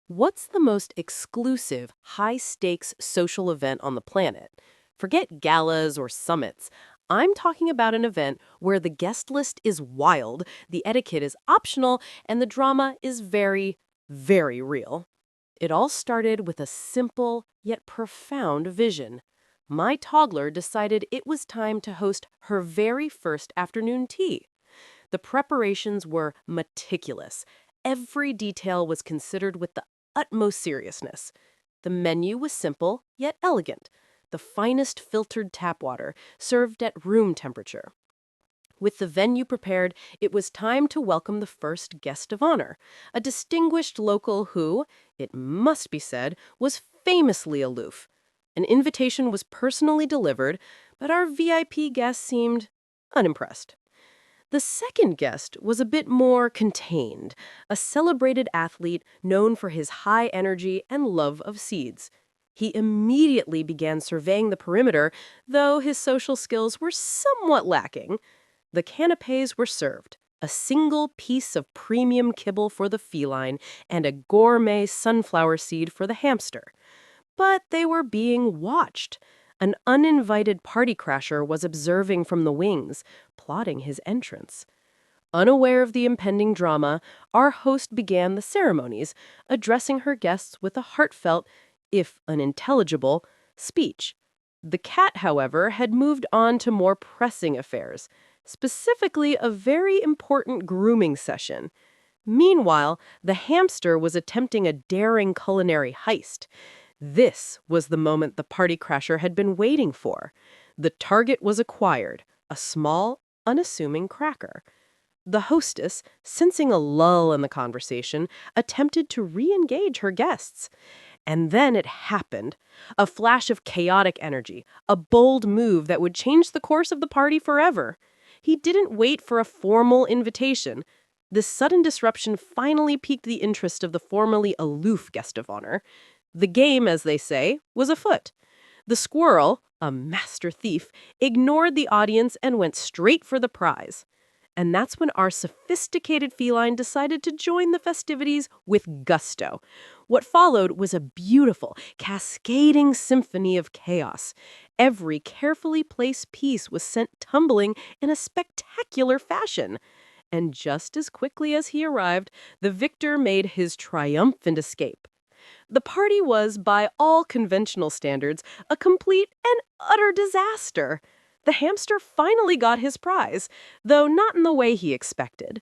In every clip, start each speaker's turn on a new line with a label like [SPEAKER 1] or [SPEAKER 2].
[SPEAKER 1] What's the most exclusive, high-stakes social event on the planet? Forget galas or summits. I'm talking about an event where the guest list is wild, the etiquette is optional, and the drama is very, very real. It all started with a simple yet profound vision. My toddler decided it was time to host her very first afternoon tea. The preparations were meticulous. Every detail was considered with the utmost seriousness. The menu was simple yet elegant. The finest filtered tap water, served at room temperature. With the venue prepared, it was time to welcome the first guest of honor, a distinguished local who, it must be said, was famously aloof. An invitation was personally delivered, but our VIP guest seemed unimpressed. The second guest was a bit more contained, a celebrated athlete known for his high energy and love of seeds. He immediately began surveying the perimeter, though his social skills were somewhat lacking. The canapés were served, a single piece of premium kibble for the feline and a gourmet sunflower seed for the hamster. But they were being watched. An uninvited party crasher was observing from the wings, plotting his entrance. Unaware of the impending drama, our host began the ceremonies, addressing her guests with a heartfelt, if unintelligible, speech. The cat, however, had moved on to more pressing affairs, specifically a very important grooming session. Meanwhile, the hamster was attempting a daring culinary heist. This was the moment the party crasher had been waiting for. The target was acquired, a small, unassuming cracker. The hostess, sensing a lull in the conversation, attempted to re-engage her guests. And then it happened. A flash of chaotic energy, a bold move that would change the course of the party forever. He didn't wait for a formal invitation. This sudden disruption finally piqued the interest of the formerly aloof guest of honor. The game, as they say, was afoot. The squirrel, a master thief, ignored the audience and went straight for the prize. And that's when our sophisticated feline decided to join the festivities with gusto. What followed was a beautiful, cascading symphony of chaos. Every carefully placed piece was sent tumbling in a spectacular fashion. And just as quickly as he arrived, the victor made his triumphant escape. The party was, by all conventional standards, a complete and utter disaster. The hamster finally got his prize, though not in the way he expected.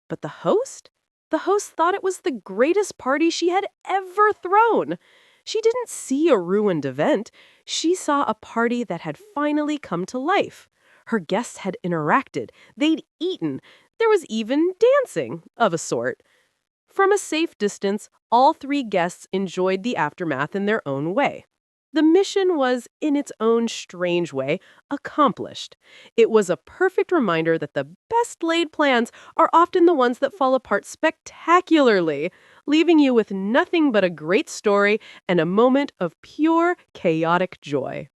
[SPEAKER 1] But the host? The host thought it was the greatest party she had ever thrown. She didn't see a ruined event. She saw a party that had finally come to life. Her guests had interacted. They'd eaten. There was even dancing, of a sort. From a safe distance, all three guests enjoyed the aftermath in their own way. The mission was, in its own strange way, accomplished. It was a perfect reminder that the best laid plans are often the ones that fall apart spectacularly, leaving you with nothing but a great story and a moment of pure, chaotic joy.